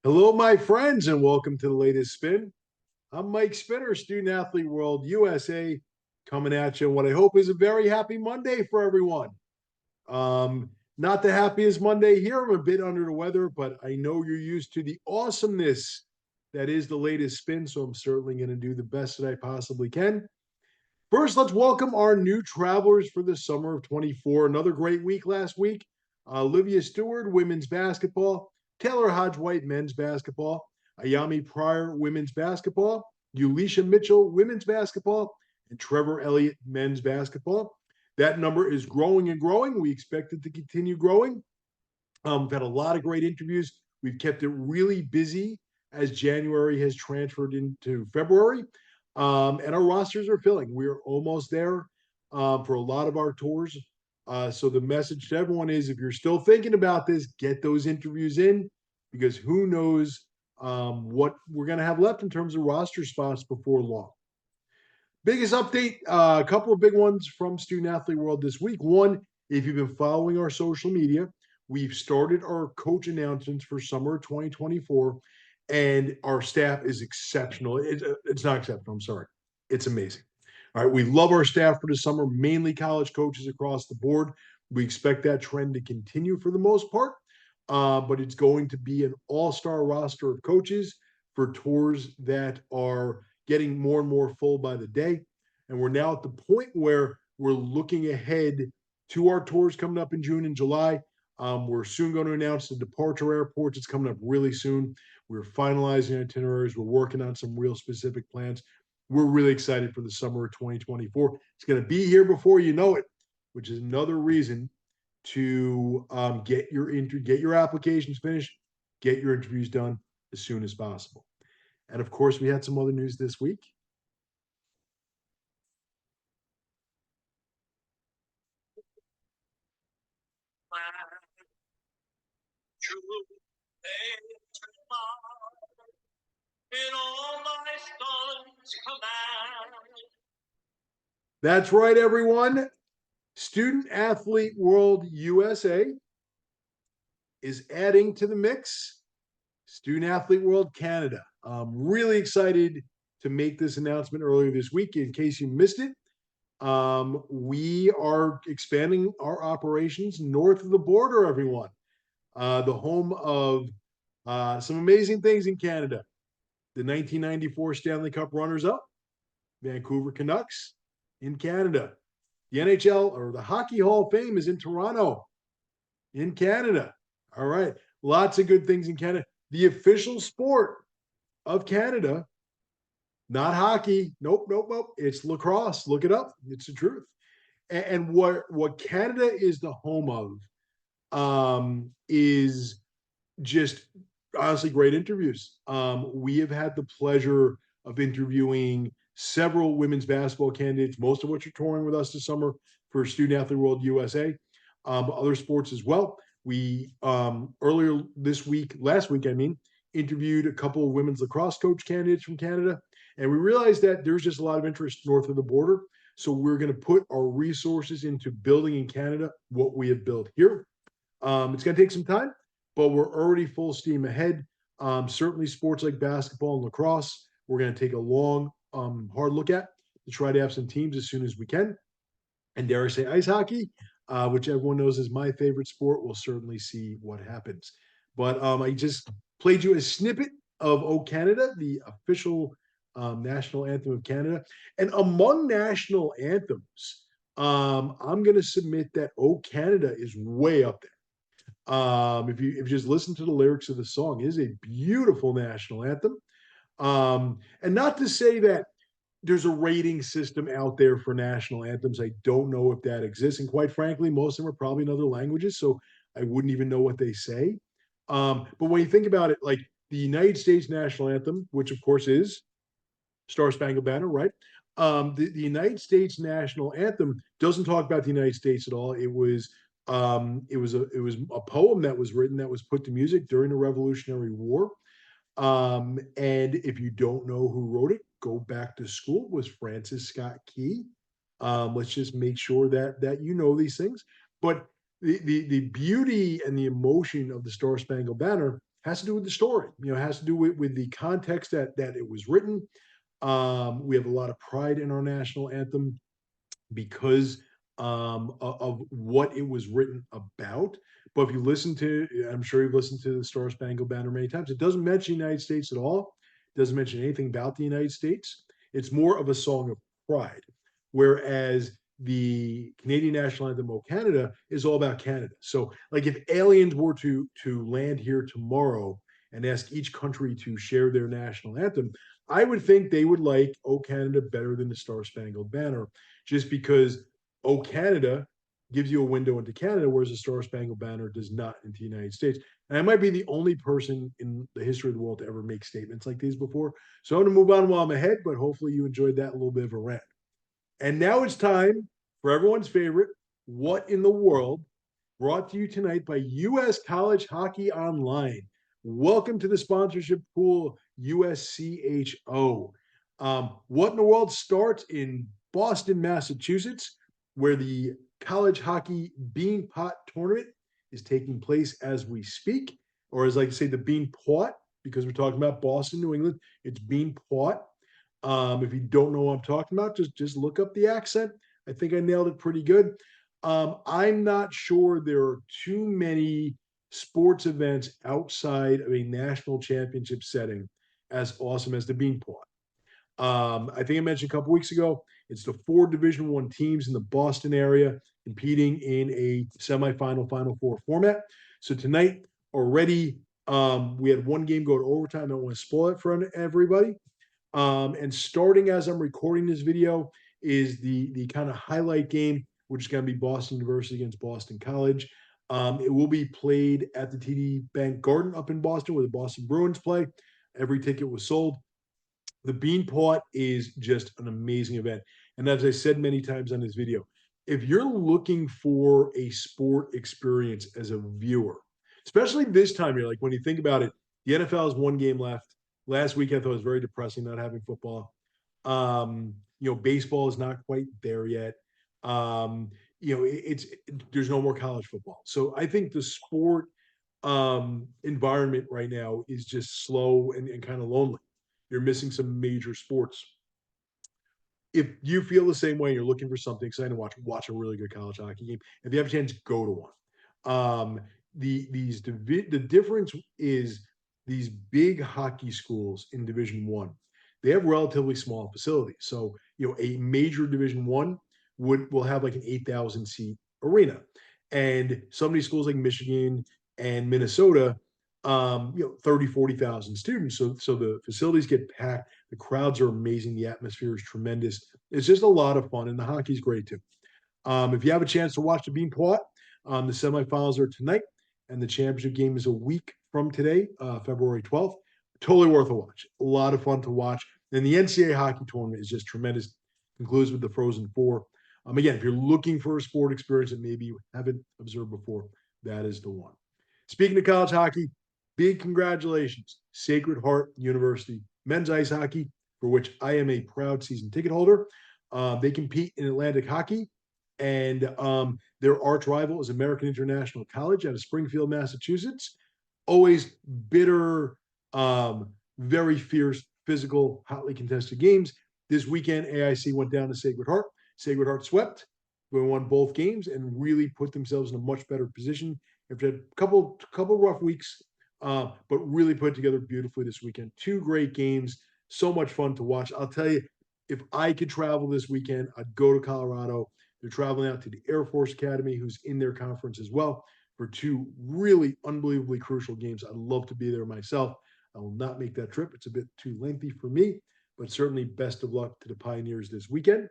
Hello, my friends, and welcome to the latest spin. I'm Mike Spinner, Student Athlete World USA, coming at you. What I hope is a very happy Monday for everyone. Not the happiest Monday here. I'm a bit under the weather, but I know you're used to the awesomeness that is the latest spin. So I'm certainly going to do the best that I possibly can. First, let's welcome our new travelers for the summer of 24. Another great week last week. Olivia Stewart, women's basketball. Taylor Hodge White, men's basketball. Ayami Pryor, women's basketball. Ulisha Mitchell, women's basketball. And Trevor Elliott, men's basketball. That number is growing and growing. We expect it to continue growing. We've had a lot of great interviews. We've kept it really busy as January has transferred into February. And our rosters are filling. We're almost there for a lot of our tours. So the message to everyone is if you're still thinking about this, get those interviews in because who knows what we're going to have left in terms of roster spots before long. Biggest update, a couple of big ones from Student Athlete World this week. One, if you've been following our social media, we've started our coach announcements for summer 2024, and our staff is exceptional. It's not exceptional, I'm sorry. It's amazing. All right, we love our staff for the summer, mainly college coaches across the board. We expect that trend to continue for the most part, but it's going to be an all-star roster of coaches for tours that are getting more and more full by the day. And we're now at the point where we're looking ahead to our tours coming up in June and July. We're soon going to announce the departure airports. It's coming up really soon. We're finalizing itineraries. We're working on some real specific plans. We're really excited for the summer of 2024. It's going to be here before you know it, which is another reason to get your applications finished, get your interviews done as soon as possible. And of course, we had some other news this week. That's right, everyone. Student Athlete World USA is adding to the mix Student Athlete World Canada. I'm really excited to make this announcement earlier this week. In case you missed it, we are expanding our operations north of the border, everyone. The home of some amazing things in Canada. The 1994 Stanley Cup runners up, Vancouver Canucks in Canada. The NHL or the Hockey Hall of Fame is in Toronto, in Canada. All right. Lots of good things in Canada. The official sport of Canada, not hockey. Nope, nope, nope. It's lacrosse. Look it up. It's the truth. And what Canada is the home of is just honestly great interviews. We have had the pleasure of interviewing several women's basketball candidates, most of which are touring with us this summer for Student Athlete World USA, other sports as well. We earlier this week, last week, I mean, interviewed a couple of women's lacrosse coach candidates from Canada, and we realized that there's just a lot of interest north of the border. So we're going to put our resources into building in Canada what we have built here. It's going to take some time, but we're already full steam ahead. Certainly, sports like basketball and lacrosse, we're going to take a long, hard look at to try to have some teams as soon as we can. And dare I say, ice hockey, which everyone knows is my favorite sport. We'll certainly see what happens. But I just played you a snippet of O Canada, the official national anthem of Canada. And among national anthems, I'm going to submit that O Canada is way up there. If you just listen to the lyrics of the song, it is a beautiful national anthem. And not to say that there's a rating system out there for national anthems. I don't know if that exists. And quite frankly, most of them are probably in other languages. So I wouldn't even know what they say. But when you think about it, like the United States national anthem, which of course is Star Spangled Banner, right? The United States national anthem doesn't talk about the United States at all. It was a poem that was written that was put to music during the Revolutionary War. And if you don't know who wrote it, go back to school. It was Francis Scott Key. Let's just make sure that you know these things. But the beauty and the emotion of the Star Spangled Banner has to do with the story. Has to do with the context that it was written. We have a lot of pride in our national anthem because of what it was written about. But if you listen to, I'm sure you've listened to the Star Spangled Banner many times. It doesn't mention the United States at all. It doesn't mention anything about the United States. It's more of a song of pride, whereas the Canadian national anthem, "O Canada," is all about Canada. So, like, if aliens were to land here tomorrow and ask each country to share their national anthem, I would think they would like "O Canada" better than the Star Spangled Banner, just because "O Canada" gives you a window into Canada, whereas the Star Spangled Banner does not into the United States. And I might be the only person in the history of the world to ever make statements like these before. So I'm going to move on while I'm ahead, but hopefully you enjoyed that little bit of a rant. And now it's time for everyone's favorite, What in the World, brought to you tonight by US College Hockey Online. Welcome to the sponsorship pool, USCHO. What in the World starts in Boston, Massachusetts, where the college hockey bean pot tournament is taking place as we speak, or as I like to say, the bean pot, because we're talking about Boston, New England. It's bean pot. If you don't know what I'm talking about, just look up the accent. I think I nailed it pretty good. I'm not sure there are too many sports events outside of a national championship setting as awesome as the Beanpot. I think I mentioned a couple weeks ago, it's the 4 Division One teams in the Boston area competing in a semifinal, Final Four format. So tonight already, we had one game go to overtime. I don't want to spoil it for everybody. And starting as I'm recording this video is the kind of highlight game, which is going to be Boston University against Boston College. It will be played at the TD Bank Garden up in Boston, where the Boston Bruins play. Every ticket was sold. The Beanpot is just an amazing event. And as I said many times on this video, if you're looking for a sport experience as a viewer, especially this time of year, like when you think about it, the NFL has one game left. Last week I thought it was very depressing not having football. Baseball is not quite there yet. There's no more college football. So I think the sport environment right now is just slow and kind of lonely. You're missing some major sports. If you feel the same way, you're looking for something exciting to watch a really good college hockey game. If you have a chance, go to one. The difference is these big hockey schools in Division One, they have relatively small facilities. So a major Division One will have like an 8,000 seat arena, and some of these schools like Michigan and Minnesota, 30, 40,000 students. So the facilities get packed. The crowds are amazing. The atmosphere is tremendous. It's just a lot of fun, and the hockey's great too. If you have a chance to watch the Beanpot, the semifinals are tonight, and the championship game is a week from today, February 12th. Totally worth a watch. A lot of fun to watch. And the NCAA hockey tournament is just tremendous. Concludes with the Frozen Four. Again, if you're looking for a sport experience that maybe you haven't observed before, that is the one. Speaking of college hockey, big congratulations, Sacred Heart University men's ice hockey, for which I am a proud season ticket holder. They compete in Atlantic hockey, and their arch rival is American International College out of Springfield, Massachusetts. Always bitter, very fierce, physical, hotly contested games. This weekend, AIC went down to Sacred Heart. Sacred Heart swept. They won both games and really put themselves in a much better position. After a couple rough weeks, but really put together beautifully this weekend. 2 great games, so much fun to watch. I'll tell you, if I could travel this weekend, I'd go to Colorado. They're traveling out to the Air Force Academy, who's in their conference as well, for 2 really unbelievably crucial games. I'd love to be there myself. I will not make that trip. It's a bit too lengthy for me, but certainly best of luck to the Pioneers this weekend.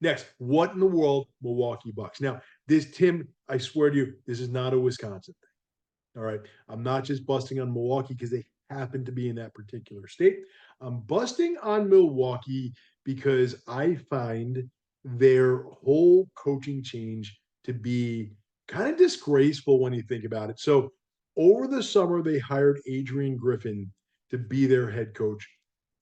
Next, what in the world, Milwaukee Bucks? Now, Tim, I swear to you, this is not a Wisconsin thing. All right. I'm not just busting on Milwaukee because they happen to be in that particular state. I'm busting on Milwaukee because I find their whole coaching change to be kind of disgraceful when you think about it. So, over the summer, they hired Adrian Griffin to be their head coach,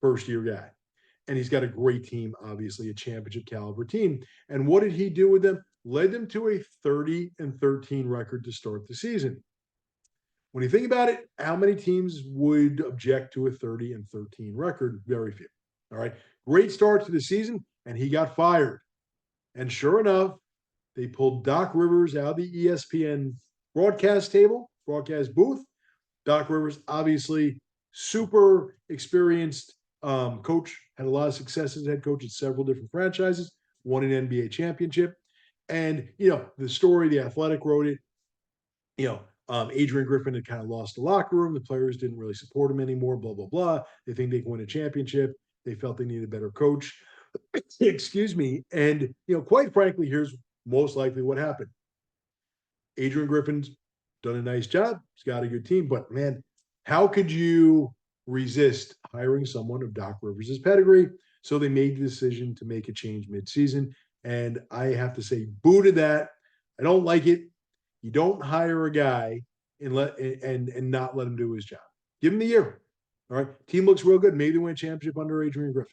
first year guy. And he's got a great team, obviously, a championship caliber team. And what did he do with them? Led them to a 30-13 record to start the season. When you think about it, how many teams would object to a 30-13 record? Very few. All right. Great start to the season, and he got fired. And sure enough, they pulled Doc Rivers out of the ESPN broadcast booth. Doc Rivers, obviously, super experienced coach, had a lot of success as head coach at several different franchises, won an NBA championship. And, the story, The Athletic wrote it, Adrian Griffin had kind of lost the locker room. The players didn't really support him anymore, blah, blah, blah. They think they can win a championship. They felt they needed a better coach. Excuse me. And, quite frankly, here's most likely what happened. Adrian Griffin's done a nice job. He's got a good team. But, man, how could you resist hiring someone of Doc Rivers' pedigree? So they made the decision to make a change midseason. And I have to say, boo to that. I don't like it. You don't hire a guy and not let him do his job. Give him the year. All right. Team looks real good. Maybe they win a championship under Adrian Griffin.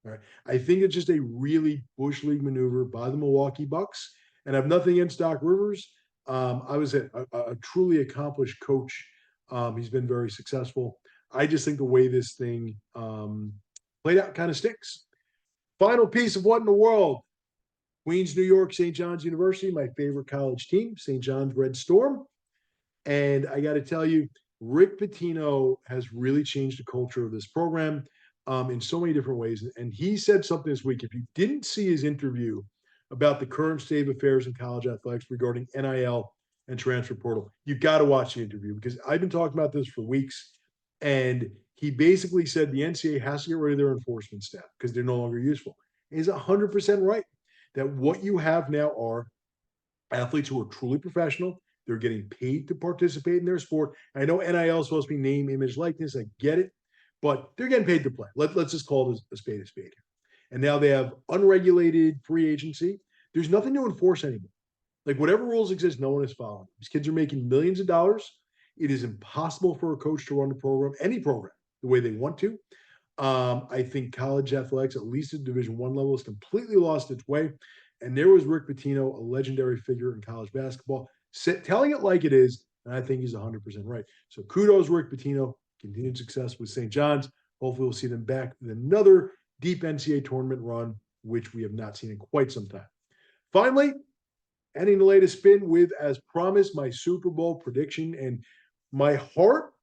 All right. I think it's just a really Bush League maneuver by the Milwaukee Bucks. And I have nothing against Doc Rivers. I was a truly accomplished coach. He's been very successful. I just think the way this thing played out kind of stinks. Final piece of what in the world? Queens, New York, St. John's University, my favorite college team, St. John's Red Storm. And I got to tell you, Rick Pitino has really changed the culture of this program in so many different ways. And he said something this week. If you didn't see his interview about the current state of affairs in college athletics regarding NIL and transfer portal, you got to watch the interview because I've been talking about this for weeks. And he basically said the NCAA has to get rid of their enforcement staff because they're no longer useful. And he's 100% right. That what you have now are athletes who are truly professional. They're getting paid to participate in their sport. I know NIL is supposed to be name, image, likeness. I get it, but they're getting paid to play. Let's just call it a spade here. And now they have unregulated free agency. There's nothing to enforce anymore. Like whatever rules exist, no one is following. These kids are making millions of dollars. It is impossible for a coach to run the program, any program, the way they want to. I think college athletics, at least at Division I level, has completely lost its way. And there was Rick Pitino, a legendary figure in college basketball, telling it like it is. And I think he's 100% right. So kudos, Rick Pitino. Continued success with St. John's. Hopefully, we'll see them back with another deep NCAA tournament run, which we have not seen in quite some time. Finally, ending the latest spin with, as promised, my Super Bowl prediction. And my heart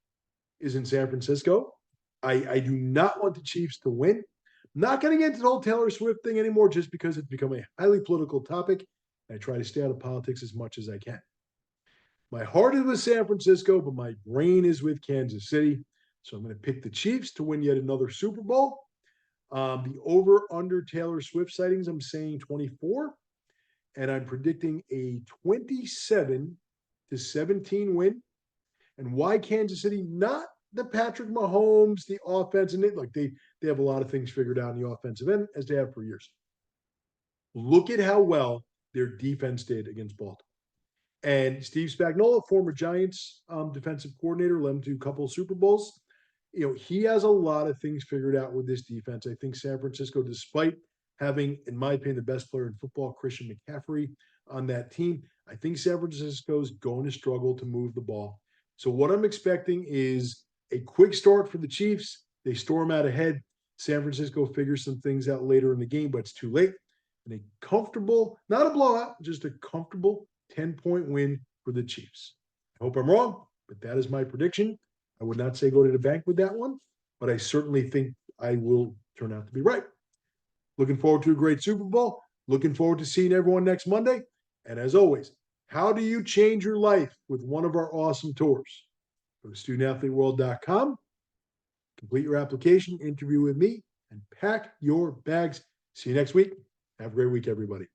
is in San Francisco. I do not want the Chiefs to win. I'm not going to get into the whole Taylor Swift thing anymore just because it's become a highly political topic. I try to stay out of politics as much as I can. My heart is with San Francisco, but my brain is with Kansas City. So I'm going to pick the Chiefs to win yet another Super Bowl. The over-under Taylor Swift sightings, I'm saying 24. And I'm predicting a 27-17 win. And why Kansas City? Not the Patrick Mahomes, the offense, and they have a lot of things figured out in the offensive end as they have for years. Look at how well their defense did against Baltimore. And Steve Spagnuolo, former Giants defensive coordinator, led them to a couple of Super Bowls. He has a lot of things figured out with this defense. I think San Francisco, despite having, in my opinion, the best player in football, Christian McCaffrey, on that team, I think San Francisco is going to struggle to move the ball. So what I'm expecting is a quick start for the Chiefs. They storm out ahead. San Francisco figures some things out later in the game, but it's too late. And a comfortable, not a blowout, just a comfortable 10-point win for the Chiefs. I hope I'm wrong, but that is my prediction. I would not say go to the bank with that one, but I certainly think I will turn out to be right. Looking forward to a great Super Bowl. Looking forward to seeing everyone next Monday. And as always, how do you change your life with one of our awesome tours? Go to studentathleteworld.com, complete your application, interview with me, and pack your bags. See you next week. Have a great week, everybody.